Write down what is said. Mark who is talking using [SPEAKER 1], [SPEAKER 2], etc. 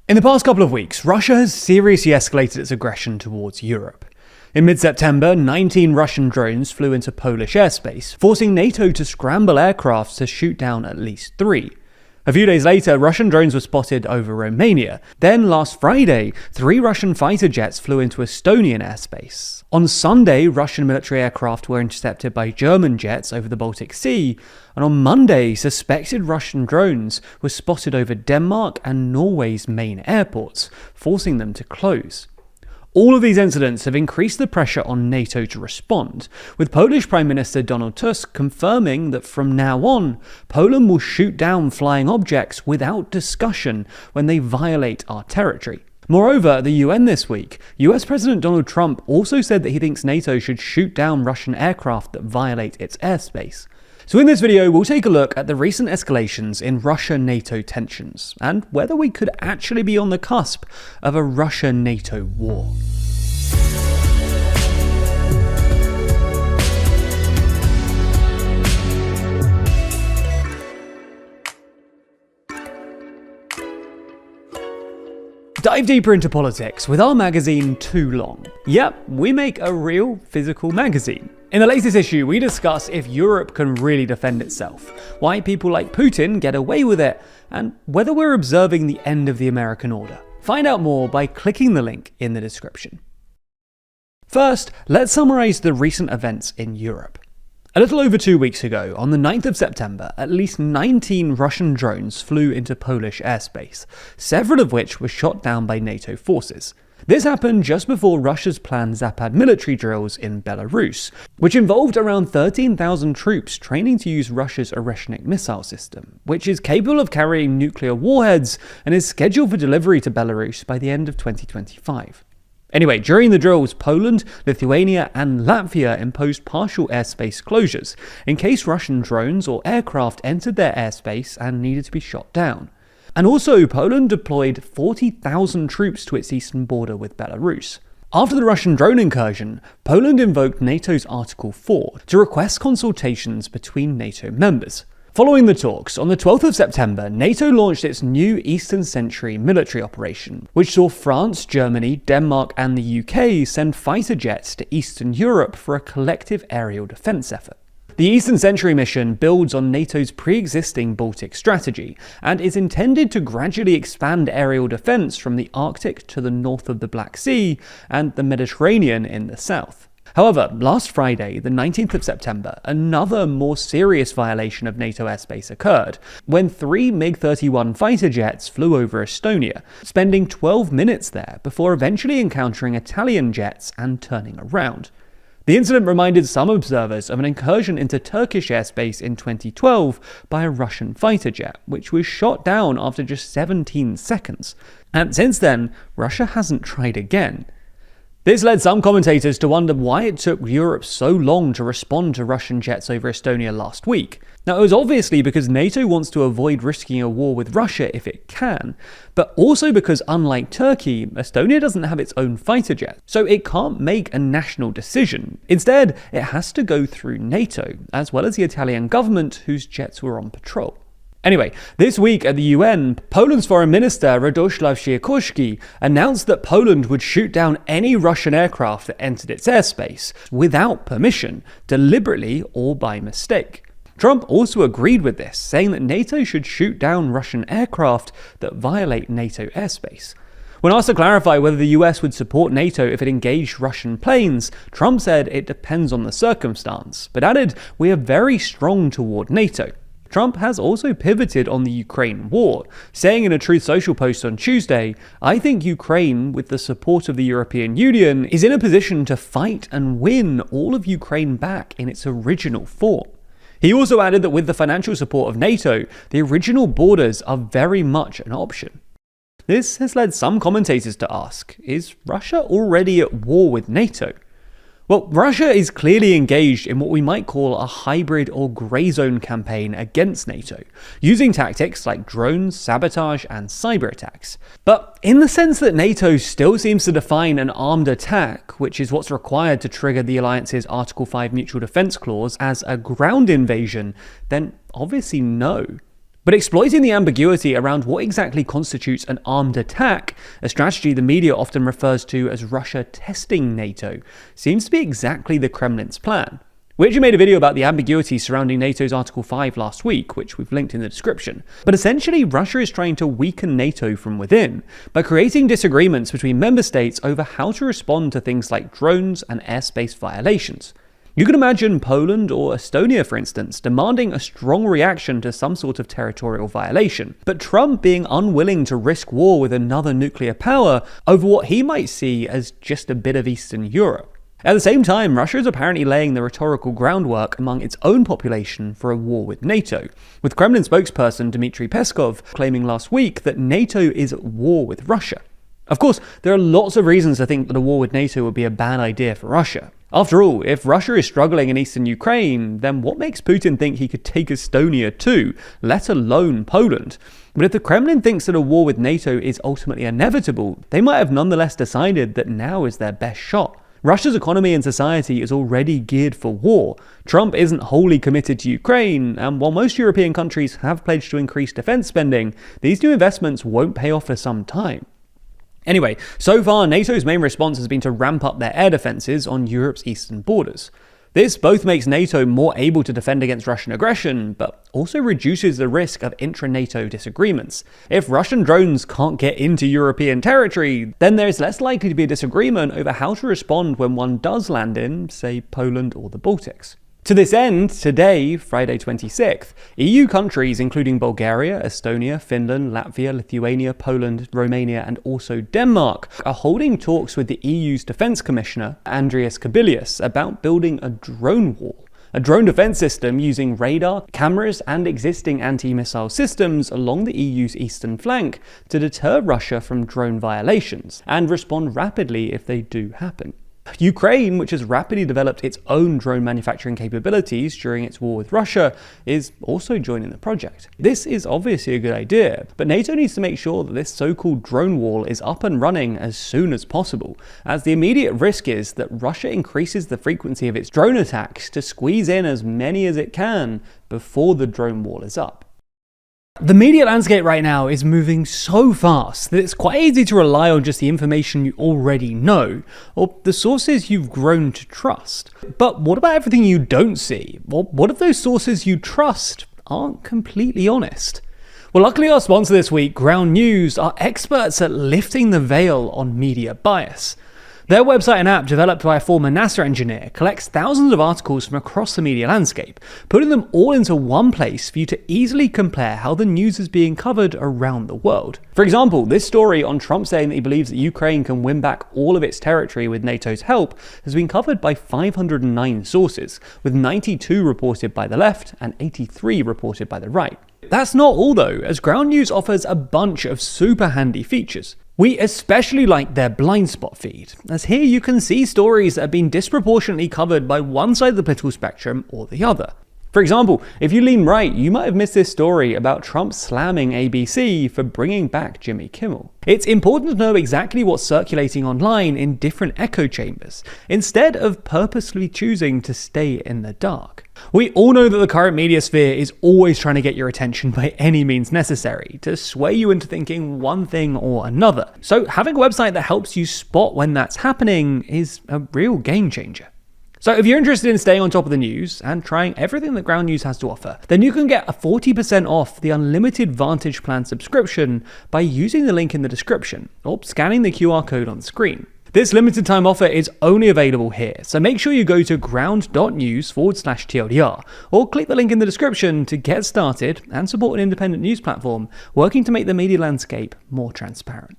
[SPEAKER 1] In the past couple of weeks, Russia has seriously escalated its aggression towards Europe. In mid-September, 19 Russian drones flew into Polish airspace, forcing NATO to scramble aircraft to shoot down at least 3. A few days later, Russian drones were spotted over Romania. Then, last Friday, 3 Russian fighter jets flew into Estonian airspace. On Sunday, Russian military aircraft were intercepted by German jets over the Baltic Sea. And on Monday, suspected Russian drones were spotted over Denmark and Norway's main airports, forcing them to close. All of these incidents have increased the pressure on NATO to respond, with Polish Prime Minister Donald Tusk confirming that from now on, Poland will shoot down flying objects without discussion when they violate our territory. Moreover, at the UN this week, US President Donald Trump also said that he thinks NATO should shoot down Russian aircraft that violate its airspace. So in this video, we'll take a look at the recent escalations in Russia NATO tensions, and whether we could actually be on the cusp of a Russia NATO war. Dive deeper into politics with our magazine Too Long. Yep, we make a real physical magazine. In the latest issue, we discuss if Europe can really defend itself, why people like Putin get away with it, and whether we're observing the end of the American order. Find out more by clicking the link in the description. First, let's summarize the recent events in Europe. A little over 2 weeks ago, on the 9th of September, at least 19 Russian drones flew into Polish airspace, several of which were shot down by NATO forces. This happened just before Russia's planned Zapad military drills in Belarus, which involved around 13,000 troops training to use Russia's Oreshnik missile system, which is capable of carrying nuclear warheads and is scheduled for delivery to Belarus by the end of 2025. Anyway, during the drills, Poland, Lithuania and Latvia imposed partial airspace closures in case Russian drones or aircraft entered their airspace and needed to be shot down. And also, Poland deployed 40,000 troops to its eastern border with Belarus. After the Russian drone incursion, Poland invoked NATO's Article 4 to request consultations between NATO members. Following the talks, on the 12th of September, NATO launched its new Eastern Century military operation, which saw France, Germany, Denmark and the UK send fighter jets to Eastern Europe for a collective aerial defence effort. The Eastern Century mission builds on NATO's pre-existing Baltic strategy and is intended to gradually expand aerial defence from the Arctic to the north of the Black Sea and the Mediterranean in the south. However, last Friday, the 19th of September, another more serious violation of NATO airspace occurred, when 3 MiG-31 fighter jets flew over Estonia, spending 12 minutes there before eventually encountering Italian jets and turning around. The incident reminded some observers of an incursion into Turkish airspace in 2012 by a Russian fighter jet, which was shot down after just 17 seconds. And since then, Russia hasn't tried again. This led some commentators to wonder why it took Europe so long to respond to Russian jets over Estonia last week. Now, it was obviously because NATO wants to avoid risking a war with Russia if it can, but also because, unlike Turkey, Estonia doesn't have its own fighter jet, so it can't make a national decision. Instead, it has to go through NATO, as well as the Italian government, whose jets were on patrol. Anyway, this week at the UN, Poland's Foreign Minister Radosław Sikorski announced that Poland would shoot down any Russian aircraft that entered its airspace without permission, deliberately or by mistake. Trump also agreed with this, saying that NATO should shoot down Russian aircraft that violate NATO airspace. When asked to clarify whether the US would support NATO if it engaged Russian planes, Trump said it depends on the circumstance, but added, "We are very strong toward NATO." Trump has also pivoted on the Ukraine war, saying in a Truth Social post on Tuesday, "I think Ukraine, with the support of the European Union, is in a position to fight and win all of Ukraine back in its original form." He also added that with the financial support of NATO, the original borders are very much an option. This has led some commentators to ask, is Russia already at war with NATO? Well, Russia is clearly engaged in what we might call a hybrid or grey zone campaign against NATO, using tactics like drones, sabotage, and cyber attacks. But in the sense that NATO still seems to define an armed attack, which is what's required to trigger the alliance's Article 5 Mutual Defence Clause, as a ground invasion, then obviously no. But exploiting the ambiguity around what exactly constitutes an armed attack, a strategy the media often refers to as Russia testing NATO, seems to be exactly the Kremlin's plan. We actually made a video about the ambiguity surrounding NATO's Article 5 last week, which we've linked in the description. But essentially, Russia is trying to weaken NATO from within by creating disagreements between member states over how to respond to things like drones and airspace violations. You can imagine Poland or Estonia, for instance, demanding a strong reaction to some sort of territorial violation, but Trump being unwilling to risk war with another nuclear power over what he might see as just a bit of Eastern Europe. At the same time, Russia is apparently laying the rhetorical groundwork among its own population for a war with NATO, with Kremlin spokesperson Dmitry Peskov claiming last week that NATO is at war with Russia. Of course, there are lots of reasons to think that a war with NATO would be a bad idea for Russia. After all, if Russia is struggling in eastern Ukraine, then what makes Putin think he could take Estonia too, let alone Poland? But if the Kremlin thinks that a war with NATO is ultimately inevitable, they might have nonetheless decided that now is their best shot. Russia's economy and society is already geared for war. Trump isn't wholly committed to Ukraine, and while most European countries have pledged to increase defense spending, these new investments won't pay off for some time. Anyway, so far NATO's main response has been to ramp up their air defences on Europe's eastern borders. This both makes NATO more able to defend against Russian aggression, but also reduces the risk of intra-NATO disagreements. If Russian drones can't get into European territory, then there is less likely to be a disagreement over how to respond when one does land in, say, Poland or the Baltics. To this end, today, Friday 26th, EU countries including Bulgaria, Estonia, Finland, Latvia, Lithuania, Poland, Romania and also Denmark are holding talks with the EU's Defence Commissioner, Andrius Kubilius, about building a drone wall. A drone defence system using radar, cameras and existing anti-missile systems along the EU's eastern flank to deter Russia from drone violations and respond rapidly if they do happen. Ukraine, which has rapidly developed its own drone manufacturing capabilities during its war with Russia, is also joining the project. This is obviously a good idea, but NATO needs to make sure that this so-called drone wall is up and running as soon as possible, as the immediate risk is that Russia increases the frequency of its drone attacks to squeeze in as many as it can before the drone wall is up. The media landscape right now is moving so fast that it's quite easy to rely on just the information you already know, or the sources you've grown to trust. But what about everything you don't see? Or what if those sources you trust aren't completely honest? Well, luckily our sponsor this week, Ground News, are experts at lifting the veil on media bias. Their website and app, developed by a former NASA engineer, collects thousands of articles from across the media landscape, putting them all into one place for you to easily compare how the news is being covered around the world. For example, this story on Trump saying that he believes that Ukraine can win back all of its territory with NATO's help has been covered by 509 sources, with 92 reported by the left and 83 reported by the right. That's not all though, as Ground News offers a bunch of super handy features. We especially like their blind spot feed, as here you can see stories that have been disproportionately covered by one side of the political spectrum or the other. For example, if you lean right, you might have missed this story about Trump slamming ABC for bringing back Jimmy Kimmel. It's important to know exactly what's circulating online in different echo chambers, instead of purposely choosing to stay in the dark. We all know that the current media sphere is always trying to get your attention by any means necessary, to sway you into thinking one thing or another. So having a website that helps you spot when that's happening is a real game changer. So if you're interested in staying on top of the news and trying everything that Ground News has to offer, then you can get a 40% off the unlimited Vantage Plan subscription by using the link in the description or scanning the QR code on the screen. This limited time offer is only available here, so make sure you go to ground.news/TLDR or click the link in the description to get started and support an independent news platform working to make the media landscape more transparent.